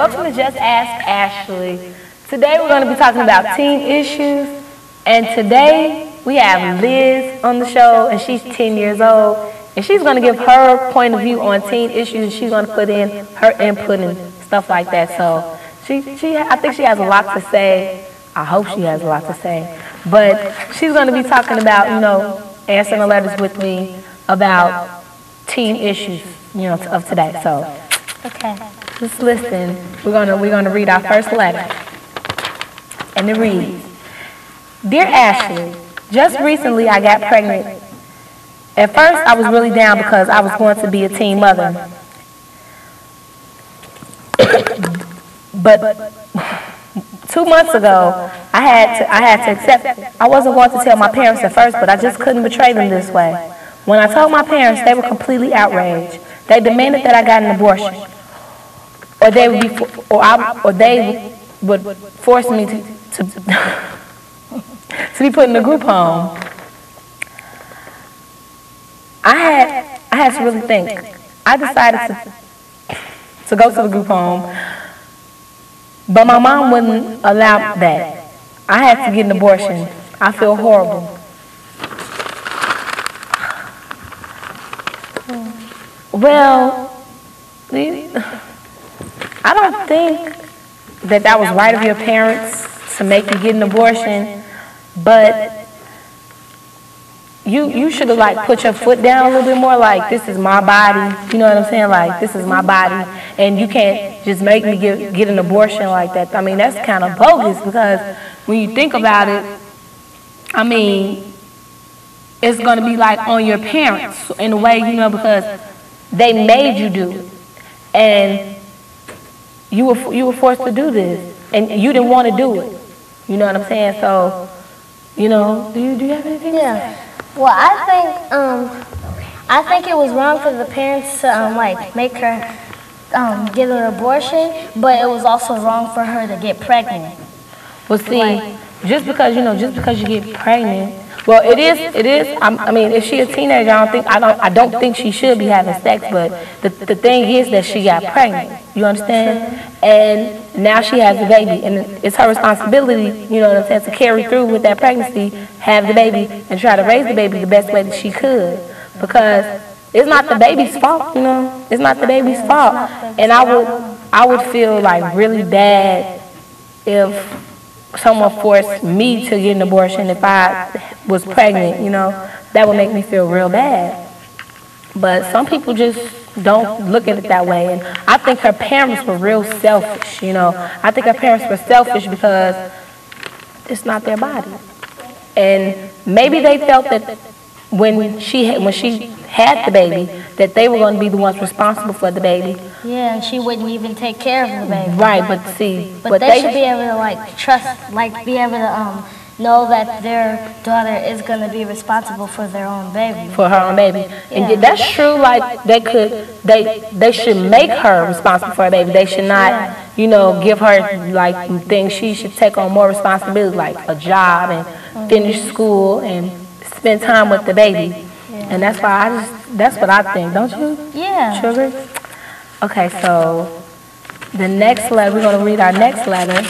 welcome to Just Ask Ashley. Today we're going to be talking about teen issues, and today we have Liz on the show, and she's 10 years old, and she's going to give her point of view on teen issues. She's going to put in her input and stuff like that. So I think she has a lot to say. I hope she has a lot to say, but she's going to be talking about, answering the letters with me about teen issues, of today. So, okay. Just listen. We're gonna read our first letter, and it reads: Dear Ashley, just recently I got pregnant. At first I was really down because I was going to be a teen mother, but 2 months ago I had to accept it. I wasn't going to tell my parents at first, but I just couldn't betray them this way. When I told my parents, they were completely outraged. They demanded that I got an abortion, or they would force me to be put in a group home. I had to really think. I decided to go to the group home, but my mom wouldn't allow that. I had to get an abortion. I feel horrible. Well, I don't think that was right of your parents to make you get an abortion, but you should have put your foot down a little bit more, like, this is my body, you know what I'm saying, like, this is my body, and you can't just make me get an abortion like that. I mean, that's kind of bogus, because when you think about it, I mean, it's going to be like on your parents in a way, because they made you do it, and you were forced to do this, and you didn't want to do it. You know what I'm saying? So, do you have anything to say? Well, I think it was wrong for the parents to make her get an abortion, but it was also wrong for her to get pregnant. Well, see, just because you get pregnant. Well, it is. I mean, if she's a teenager, I don't think she should be having sex. But the thing is that she got pregnant. You understand? And now she has a baby, and it's her responsibility. You know what I'm saying? To carry through with that pregnancy, have the baby, and try to raise the baby the best way that she could. Because it's not the baby's fault. It's not the baby's fault. And I would feel like really bad if someone forced me to get an abortion if I was pregnant, that would make me feel real bad. But some people just don't look at it that way. And I think her parents were real selfish, I think her parents were selfish because it's not their body. And maybe they felt that when she had the baby, that they were going to be the ones responsible for the baby. Yeah, and she wouldn't even take care of the baby. Right, but see, but they should be able to trust, be able to know that their daughter is going to be responsible for their own baby. For her own baby. Yeah. And that's true. Like they should make her responsible for her baby. They should not, give her things. She should take on more responsibility, like a job and finish school and spend time with the baby. Yeah. And that's why that's what I think, don't you? Yeah. Sugar? Okay, so the next letter, we're going to read our next letter,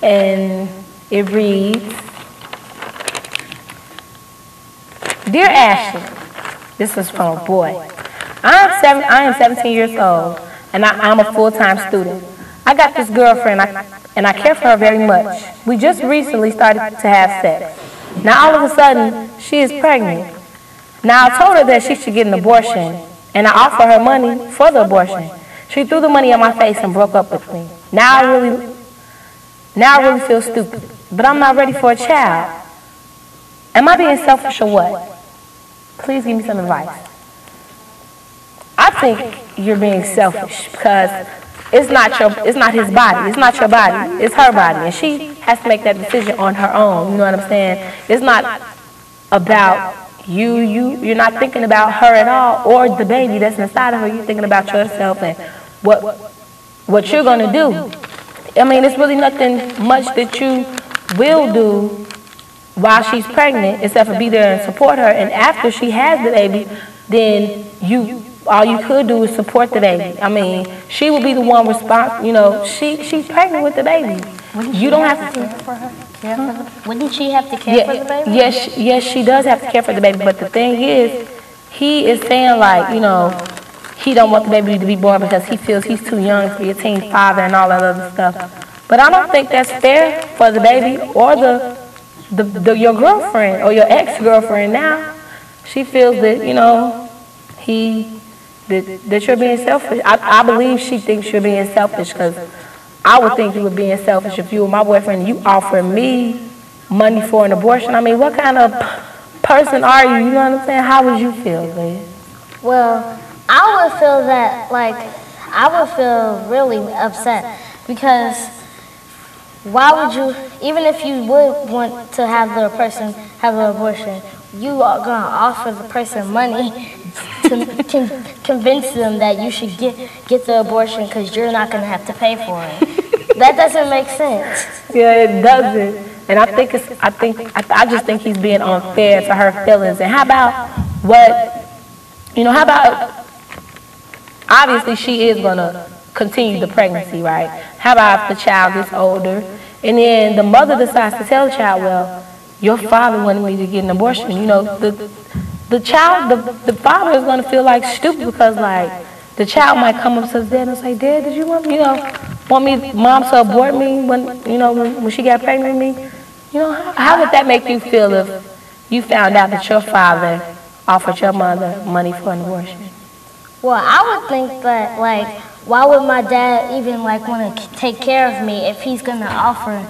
and it reads, Dear Ashley, this is from a boy. I am 17 years old, and I'm a full-time student. I got this girlfriend, and I care for her very much. We just recently started to have sex. Now all of a sudden, she is pregnant. Now I told her that she should get an abortion, and I offered her money for the abortion. She threw the money in my face and broke up with me. Now I really feel stupid, but I'm not ready for a child. Am I being selfish or what? Please give me some advice. I think you're being selfish because it's not his body. It's not your body. It's her body, and she has to make that decision on her own. You know what I'm saying? It's not about you. You're not thinking about her at all, or the baby that's inside of her. You're thinking about yourself and what you're gonna do. I mean, it's really nothing much that you will do while she's pregnant, except for be there and support her. And after she has the baby, then all you could do is support the baby. I mean, she would be the one responsible. You know, she's pregnant with the baby. You don't have to care for her. Wouldn't she have to care for the baby? Yes, she does have to care for the baby. But the thing is, he is saying like, you know, he don't want the baby to be born because he feels he's too young to be a teen father and all that other stuff. But I don't think that's fair for the baby or your girlfriend or your ex-girlfriend now. She feels that, you know, that you're being selfish. I believe she thinks you're being selfish because I would think you were being selfish if you were my boyfriend and you offered me money for an abortion. I mean, what kind of person are you? You know what I'm saying? How would you feel, Liz? Well, I would feel that, like, I would feel really upset because why would you, even if you would want to have the person have an abortion, you are going to offer the person money to convince them that you should get the abortion because you're not going to have to pay for it. That doesn't make sense. Yeah, it doesn't. And I just think he's being unfair to her feelings. And how about how about, obviously she is going to continue the pregnancy, right? How about if the child is older and then the mother decides to tell the child, well, your father wanted me to get an abortion. You know, the father is going to feel like stupid because, like, the child might come up to his dad and say, Dad, did you want me, mom to abort me when she got pregnant with me? You know, how would that make you feel if you found out that your father offered your mother money for an abortion? Well, I would think that, like, why would my dad even, like, want to take care of me if he's going to offer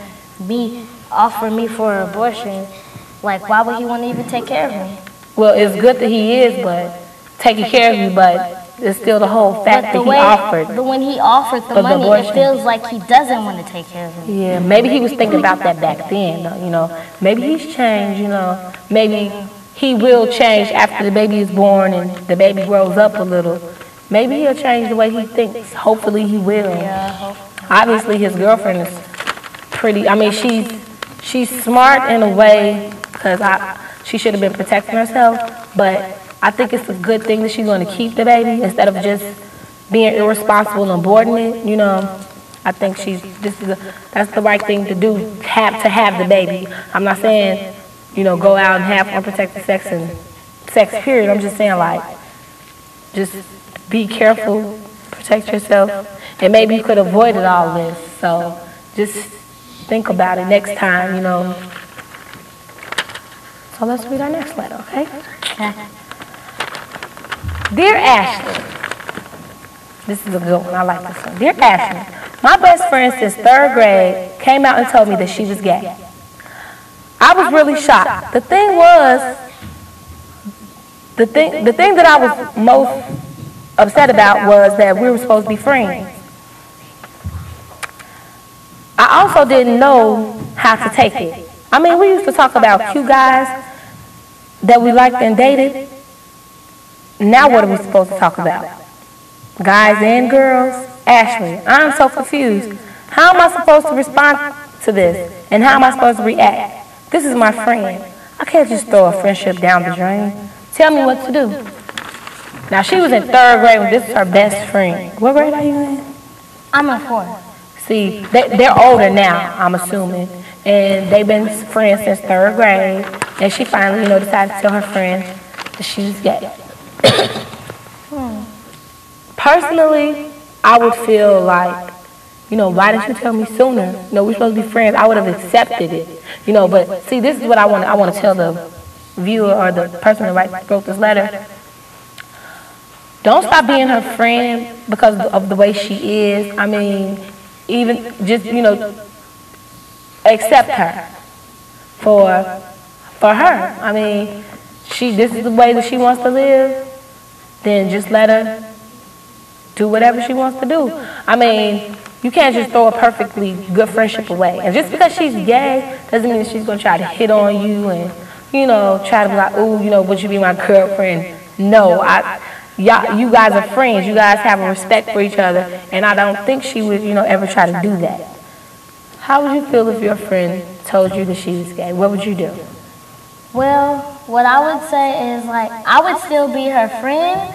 me for an abortion? Like, why would he want to even take care of me? Well, it's good that he is, but taking care of you, but it's still the whole fact that he offered. But when he offered the money, it feels like he doesn't want to take care of me. Yeah, maybe he was thinking about that back then, though, you know. Maybe he's changed, you know. Maybe he will change after the baby is born and the baby grows up a little. Maybe he'll change the way he thinks. Hopefully he will. Yeah, obviously his girlfriend is pretty, I mean, she's smart in a way because she should have been protecting herself, but I think it's a good thing that she's going to keep the baby instead of just being irresponsible and aborting it, you know. I think that's the right thing to do, to have the baby. I'm not saying, you know, go out and have unprotected sex period. I'm just saying, like, just be careful, protect yourself, and maybe you could avoid all this. So just think about it next time, you know. So let's read our next letter, okay? Dear Ashley, this is a good one, I like this one. Dear Ashley, my best friend since 3rd grade came out and told me that she was gay. I was really shocked. The thing that I was most upset about was that we were supposed to be friends. I also didn't know how to take it. I mean, we used to talk about cute guys that we liked and dated. Now what are we supposed to talk about? Guys and girls? Ashley, I'm so confused. How am I supposed to respond to this? And how am I supposed to react? This is my friend. I can't just throw a friendship down the drain. Tell me what to do. Now, she was in 3rd grade when this is her best friend. What grade are you in? I'm in 4th. See, they're older now, I'm assuming. And they've been friends since 3rd grade. And she finally, you know, decided to tell her friend that she was gay. Personally, I would feel like, you know, why didn't you tell me sooner? You know, we're supposed to be friends. I would have accepted it. You know, but see, this is what I want to tell the viewer or the person that wrote this letter. Don't stop being her friend because of the way she is. I mean, even just, you know, accept her for her. I mean, this is the way that she wants to live. Then just let her do whatever she wants to do. I mean, you can't just throw a perfectly good friendship away. And just because she's gay doesn't mean she's going to try to hit on you and, you know, try to be like, oh, you know, would you be my girlfriend? No, you guys are friends. You guys have a respect for each other. And I don't think she would, you know, ever try to do that. How would you feel if your friend told you that she was gay? What would you do? Well, what I would say is, like, I would still be her friend,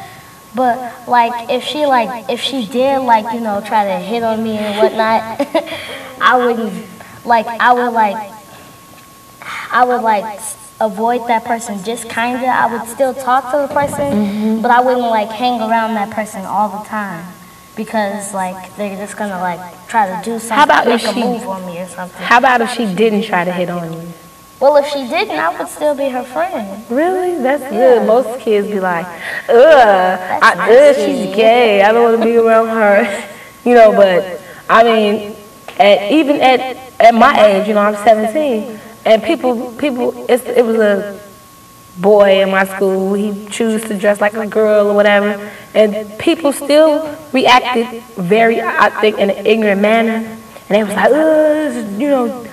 But like if she did like, you know, try to hit on me and whatnot, I wouldn't like I would like avoid that person just kinda. I would still talk to the person, but I wouldn't like hang around that person all the time because like they're just gonna like try to do something, make a move on me or something. How about if she didn't try to hit on you? Well, if she didn't, I would still be her friend. Really? That's good. Most kids be like, she's gay. I don't want to be around her. You know, but I mean, even at my age, you know, I'm 17, and people, it was a boy in my school. He chose to dress like a girl or whatever, and people still reacted very, I think, in an ignorant manner, and they was like, you know,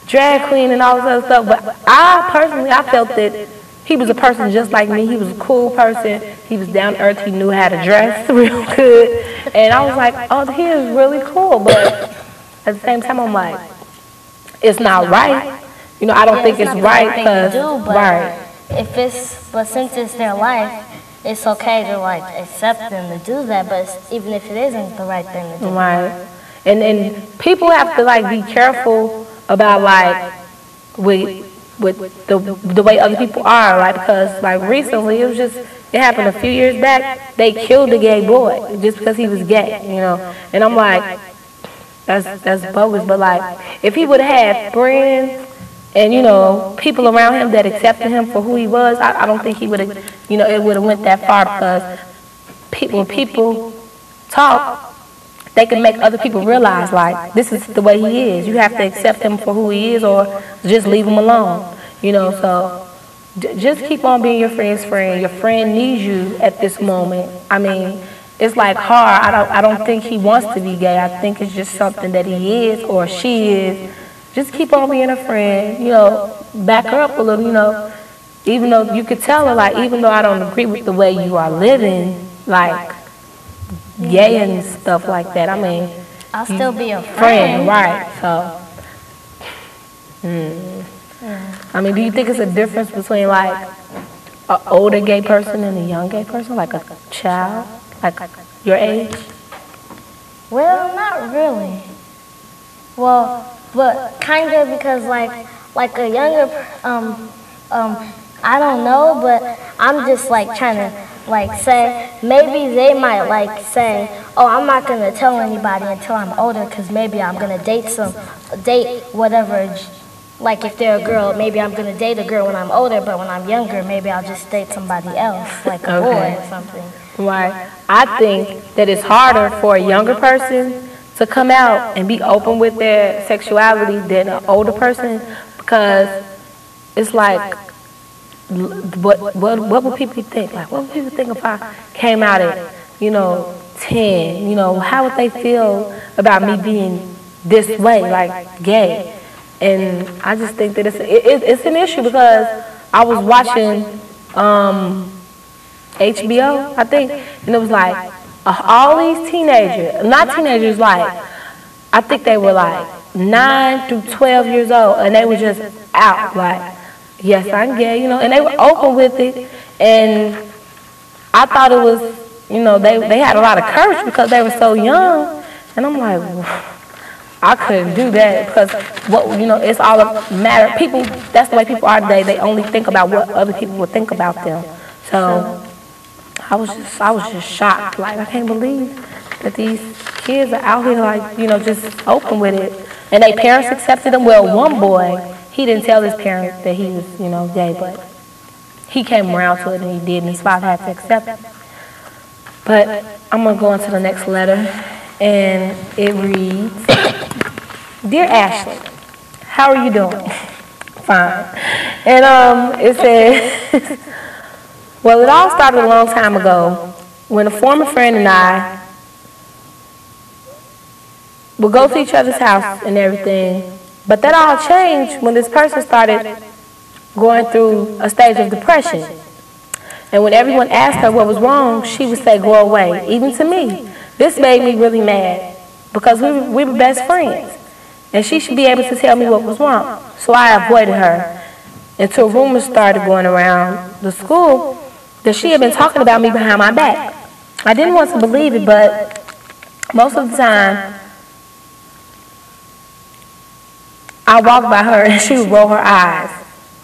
drag queen and all this other stuff. But I felt that he was a person just like me. He was a cool person. He was down to earth. He knew how to dress real good. And I was like, oh, he is really cool. But at the same time, I'm like, it's not right. You know, I don't think it's right because, but since it's their life, it's okay to like accept them to do that. But even if it isn't the right thing to do. Right. And people have to like be careful about like with the way other people are, like, because like recently it happened a few years back. They killed a gay boy just because he was gay, you know. And I'm like, that's bogus. But like, if he would have had friends and, you know, people around him that accepted him for who he was, I don't think he would have, you know, it would have went that far, because when people talk, they can make other people realize, like, this is the way he is. You have to accept him for who he is, or just leave him alone. You know, so just keep on being your friend's friend. Your friend needs you at this moment. I mean, it's like hard. I don't think he wants to be gay. I think it's just something that he is or she is. Just keep on being a friend. You know, back her up a little, you know. Even though you could tell her, like, even though I don't agree with the way you are living, like, gay and stuff like that. I mean, I'll still be a friend, right? So, I mean, do you think it's a difference between like an older gay person and a young gay person, like a child, like your age? Well, not really. Well, but kind of, because like a younger, I don't know, but I'm just like trying to like say, maybe they might like say, oh, I'm not going to tell anybody until I'm older, because maybe I'm going to date whatever, like if they're a girl, maybe I'm going to date a girl when I'm older, but when I'm younger, maybe I'll just date somebody else, like a boy or something. Right. I think that it's harder for a younger person to come out and be open with their sexuality than an older person, because it's like, what would people think? Like, what would people think if I came out at, you know, 10? You know, how would they feel about me being this way, like gay? And I just think that it's an issue, because I was watching HBO, I think, and it was like all these teenagers, not teenagers, like, I think they were like 9 through 12 years old, and they were just out, like, yes, I'm gay, you know, and they were open with it, and I thought it was, you know, they had a lot of courage because they were so young, and I'm like, I couldn't do that, because, what, you know, it's all a matter, people, that's the way people are today, they only think about what other people would think about them. So I was just shocked, like, I can't believe that these kids are out here, like, you know, just open with it, and their parents accepted them. Well, one boy, he didn't tell his parents that he was, you know, gay, but he came around to it, and he did, and his father had to accept it. But I'm going to go on to the next letter, and it reads, Dear Ashley, how are you doing? Fine. And it says, well, it all started a long time ago when a former friend and I would go to each other's house and everything. But that all changed when this person started going through a stage of depression. And when everyone asked her what was wrong, she would say, go away, even to me. This made me really mad, because we were best friends, and she should be able to tell me what was wrong. So I avoided her until rumors started going around the school that she had been talking about me behind my back. I didn't want to believe it, but most of the time, I walked by her and she would roll her eyes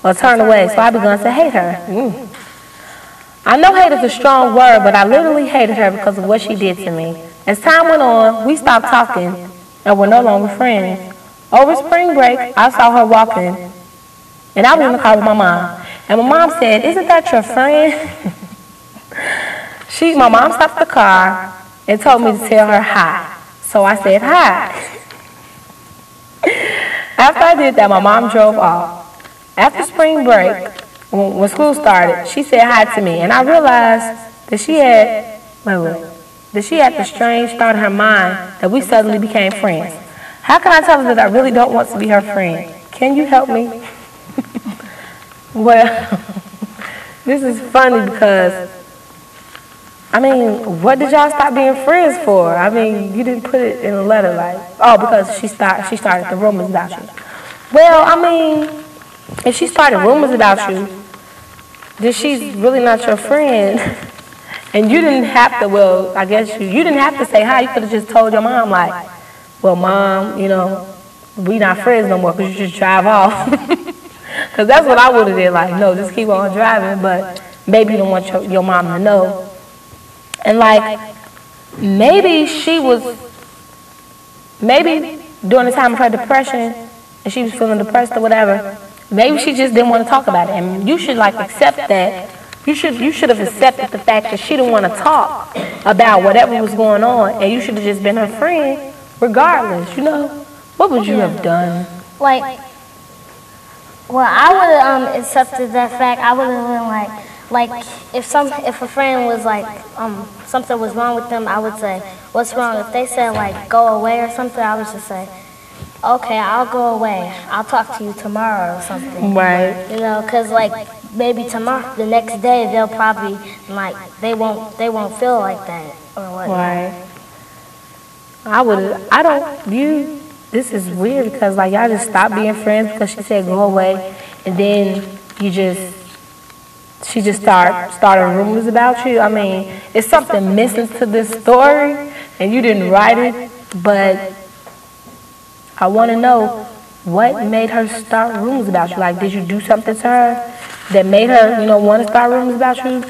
or turn away, so I began to hate her. I know hate is a strong word, but I literally hated her because of what she did to me. As time went on, we stopped talking and were no longer friends. Over spring break, I saw her walking, and I was in the car with my mom. And my mom said, "Isn't that your friend?" My mom stopped the car and told me to tell her hi. So I said hi. After I did that, my mom drove off. After spring break, when school started, she said hi to me, and I realized that she had the strange thought in her mind that we suddenly became friends. How can I tell her that I really don't want to be her friend? Can you help me? Well, this is funny because, I mean, what did y'all stop being friends for? I mean, you didn't put it in a letter like, oh, because she started the rumors about you. Well, I mean, if she started rumors about you, then she's really not your friend. And you didn't have to, well, I guess you didn't have to say hi. You could have just told your mom, like, well, Mom, you know, we not friends no more because you just drive off. Because that's what I would have did, like, no, just keep on driving, but maybe you don't want your mom to know. And, like, maybe during the time of her depression, and she was feeling depressed or whatever, maybe she just didn't want to talk about it. And you should, like, accept that. You should have accepted the fact that she didn't want to talk about whatever was going on, and you should have just been her friend regardless, you know. What would you have done? Like, well, I would have accepted that fact. I would have been like if a friend was like, something was wrong with them, I would say, what's wrong? If they said, like, go away or something, I would just say, okay, I'll go away. I'll talk to you tomorrow or something. Right. You know, because, like, maybe tomorrow, the next day, they'll probably, like, they won't feel like that or whatnot. Right. This is weird because, like, y'all just stopped being friends because she said go away, and then she just started rumors about you. I mean, it's something missing to this story, and you didn't write it, but I want to know what made her start rumors about you. Like, did you do something to her that made her, you know, want to start rumors about you?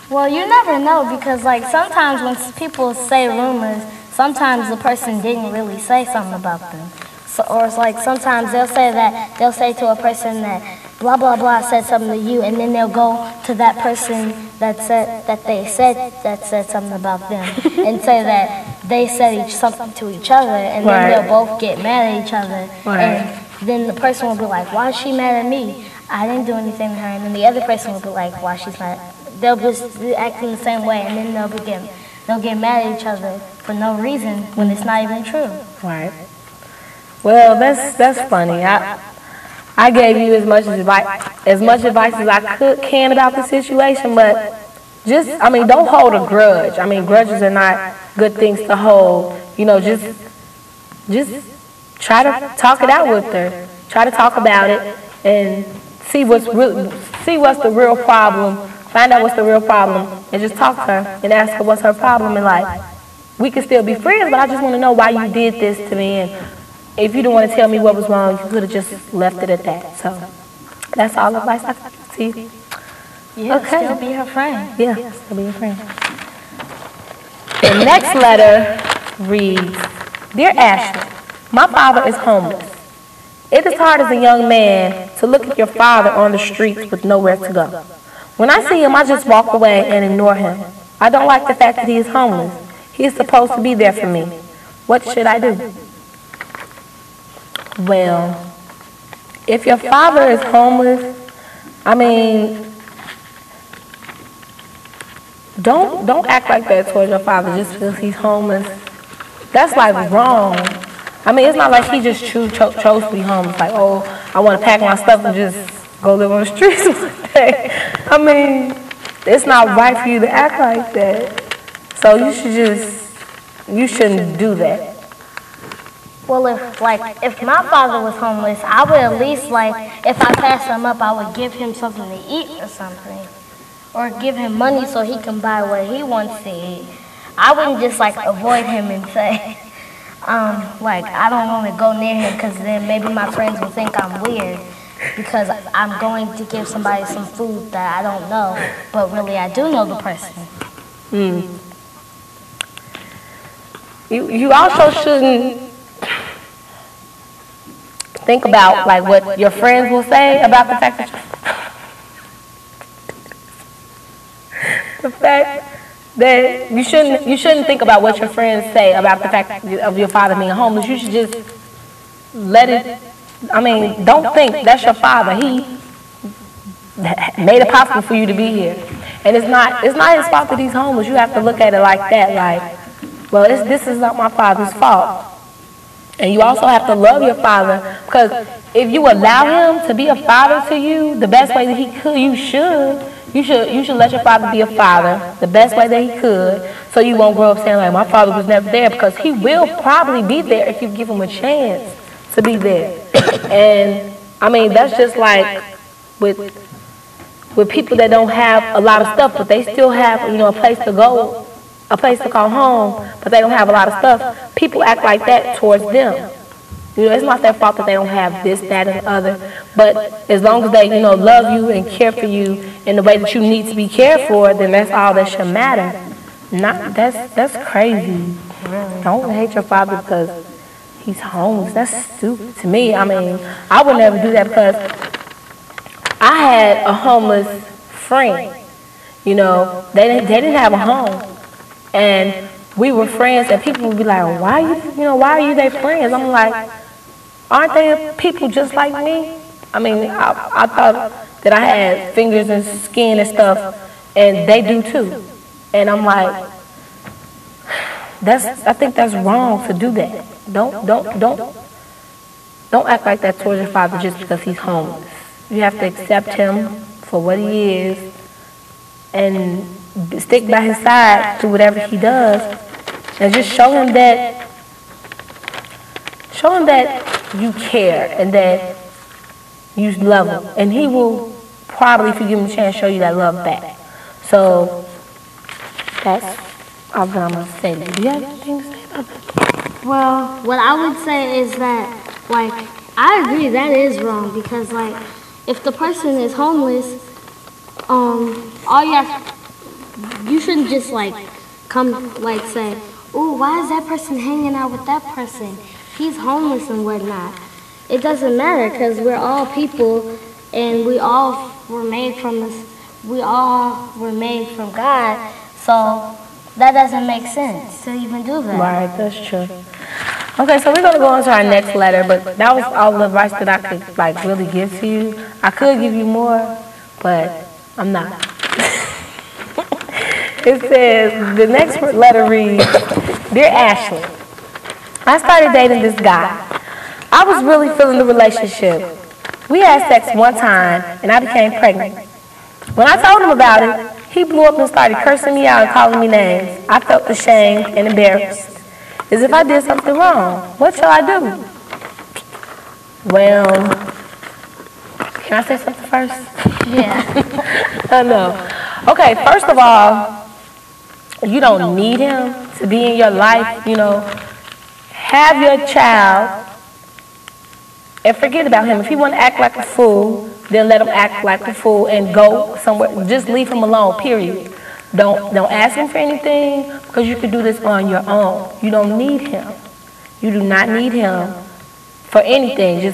Well, you never know because, like, sometimes when people say rumors, sometimes the person didn't really say something about them. So, or it's like sometimes they'll say to a person that blah, blah, blah said something to you, and then they'll go to that person that said something about them and say that they said something to each other, and then they'll both get mad at each other. Right. And then the person will be like, why is she mad at me? I didn't do anything to her. And then the other person will be like, why she's mad? They'll just be acting the same way, and then they'll get mad at each other for no reason when it's not even true. Right. Well, that's funny. I gave you as much advice as I can about the situation, but don't hold a grudge. I mean, grudges are not good things to hold. You know, just try to talk it out with her. Try to talk about it and see what's the real problem. Find out what's the real problem and just talk to her and ask her what's her problem in life. We can still be friends, but I just want to know why you did this to me. And if you don't want to tell me what was wrong, you could have just left it at that. So that's all advice I can give you. Yeah, okay. Still be her friend. Yeah, still be your friend. The next letter reads, Dear Ashley, my father is homeless. It is hard as a young man to look at your father on the streets with nowhere to go. When I see him, I just walk away and ignore him. I don't like the fact that he is homeless. He is supposed to be there for me. What should I do? Well, if your father is homeless, I mean, don't act like that towards your father just because he's homeless. That's like wrong. I mean, it's not like he just chose to be homeless. Like, oh, I want to pack my stuff and just go live on the streets one day. I mean, it's not right for you to act like that. So you shouldn't do that. Well, if my father was homeless, I would at least, if I passed him up, I would give him something to eat or something. or give him money so he can buy what he wants to eat, I wouldn't just like avoid him and say, like, I don't want to go near him because then maybe my friends will think I'm weird because I'm going to give somebody some food that I don't know, but really I do know the person. You also shouldn't think about like what your friends will say about the fact that you shouldn't think about what your friends say about the fact of your father being homeless. You should just let it. I mean, don't think that's your father. He made it possible for you to be here, and it's not his fault that he's homeless. You have to look at it like that. Like, well, this is not my father's fault. And you also have to love your father, because if you allow him to be a father to you the best way that he could, you should let your father be a father the best way that he could, so you won't grow up saying like, my father was never there, because he will probably be there if you give him a chance to be there. And I mean, that's just like with people that don't have a lot of stuff, but they still have, a place to go, a place to call home, but they don't have a lot of stuff. People act like that towards them. It's not their fault that they don't have this, that, and the other. But as long as they, love you and care for you in the way that you need to be cared for, then that's all that should matter. That's crazy. Don't hate your father because he's homeless. That's stupid to me. I mean, I would never do that, because I had a homeless friend. They didn't have a home. And we were friends, and people would be like, why are you their friends? I'm like, aren't they people just like me? I mean, I thought that I had fingers and skin and stuff, and they do too. And I'm like, I think that's wrong to do that. Don't act like that towards your father just because he's homeless. You have to accept him for what he is and stick by his side through whatever he does, and just show him that you care and that you love him, and he will probably, if you give him a chance, show you that love back. So that's all that I'm gonna say. Do you have anything to say about that? Well, what I would say is that, like, I agree that is wrong, because like, if the person is homeless, you shouldn't just like come like say, "Ooh, why is that person hanging out with that person? He's homeless and whatnot." It doesn't matter, because we're all people, and we all were made from God. So that doesn't make sense to even do that. Right, that's true. Okay, so we're gonna go on to our next letter, but that was all the advice that I could like really give to you. I could give you more, but I'm not. It says, the next letter reads, Dear Ashley, I started dating this guy. I was really feeling the relationship. We had sex one time, and I became pregnant. When I told him about it, he blew up and started cursing me out and calling me names. I felt ashamed and embarrassed, as if I did something wrong. What shall I do? Well, can I say something first? Yeah. I know. Okay, first of all, you don't need him to be in your life, Have your child and forget about him. If he want to act like a fool, then let him act like a fool and go somewhere. Just leave him alone, period. Don't ask him for anything, because you can do this on your own. You don't need him. You do not need him for anything.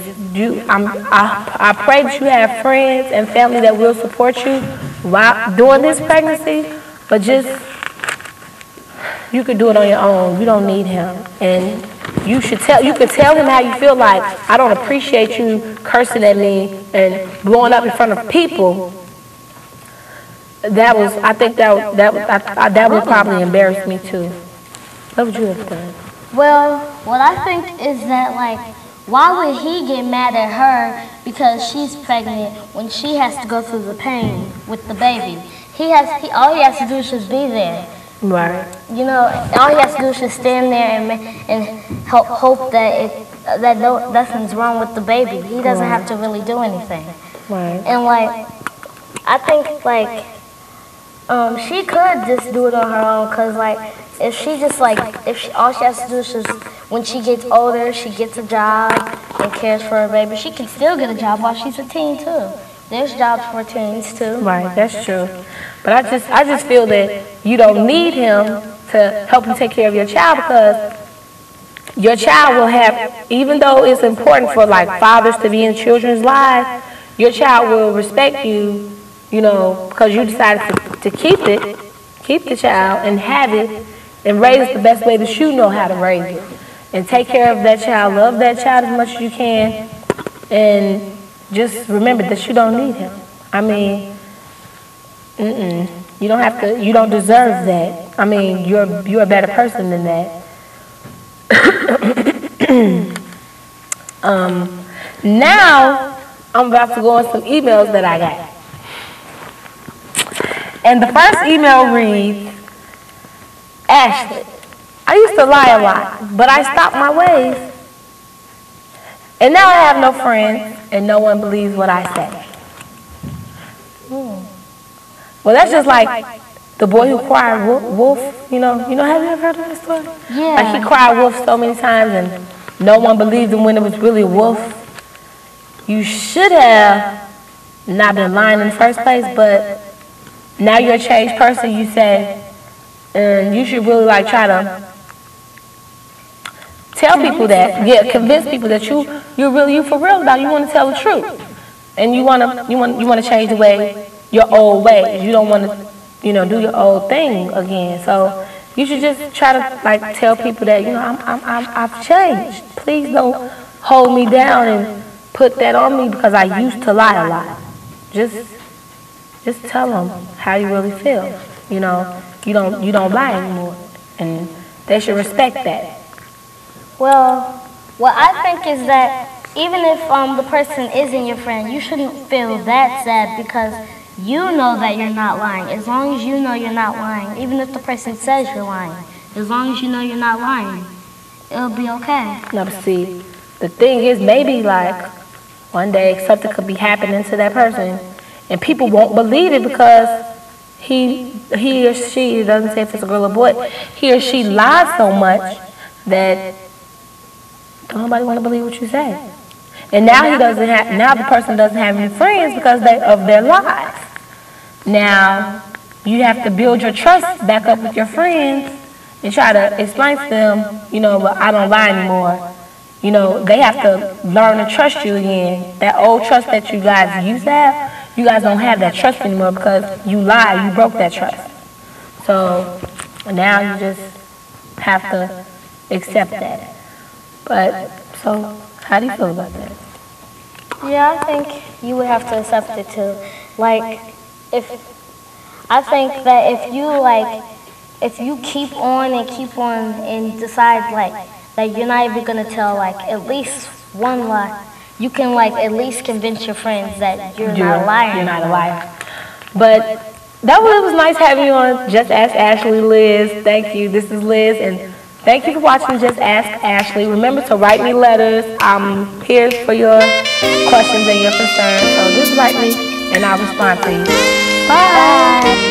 I pray that you have friends and family that will support you during this pregnancy, but you could do it on your own. You don't need him. And you could tell him how you feel, like, I don't appreciate you cursing at me and blowing up in front of people. I think that would probably embarrass me too. What would you have done? Well, what I think is that, like, why would he get mad at her because she's pregnant when she has to go through the pain with the baby? All he has to do is just be there. Right. All he has to do is just stand there and hope that nothing's wrong with the baby. He doesn't have to really do anything. Right. And like, I think like She could just do it on her own, cause like if she just like all she has to do is just when she gets older, she gets a job and cares for her baby. She can still get a job while she's a teen too. There's jobs for teens too. Right, that's true. But I just feel that you don't need him to help you take care of your child, because your child will have, even though it's important for like fathers to be in children's lives, your child will respect you, you know, because you decided to keep the child and have it and raise it the best way that you know how to raise it. And take care of that child, love that child as much as you can, and just remember that you don't need him. I mean, you don't have to, you don't deserve that. I mean, you're a better person than that. Now, I'm about to go on some emails that I got. And the first email reads, Ashley, I used to lie a lot, but I stopped my ways. And now I have no friends, and no one believes what I say. Well, that's just like the boy who cried wolf, you know, have you ever heard of that story? Yeah. Like he cried wolf so many times, and no one believed him when it was really a wolf. You should have not been lying in the first place, but now you're a changed person, you say, and you should really like try to tell people that, convince people that you for real about it. You want to tell the truth, and you want to change the way, your old ways. You don't want to, do your old thing again. So you should just try to like tell people that I've changed. Please don't hold me down and put that on me because I used to lie a lot. Just tell them how you really feel. You don't lie anymore, and they should respect that. Well, what I think is that even if the person isn't your friend, you shouldn't feel that sad because you know that you're not lying. As long as you know you're not lying, even if the person says you're lying, as long as you know you're not lying, it'll be okay. Now, see, the thing is, maybe like one day something could be happening to that person, and people won't believe it because he or she, it doesn't say if it's a girl or boy, he or she lies so much that don't nobody want to believe what you say. And now now the person doesn't have any friends because of their lies. Now you have to build your trust back up with your friends and try to explain to them, but I don't lie anymore. They have to learn to trust you again. That old trust that you guys used to have, you guys don't have that trust anymore because you lied, you broke that trust. So now you just have to accept that. But, so, how do you feel about that? Yeah, I think you would have to accept it too. I think that if you keep on and decide that you're not even gonna tell at least one lie, you can at least convince your friends that you're not a liar. You're not a liar. But it was nice having you on Just Ask Ashley, Liz. Thank you. This is Liz, and thank you for watching Just Ask Ashley. Remember to write me letters. I'm here for your questions and your concerns. So just write me and I'll respond to you. Bye.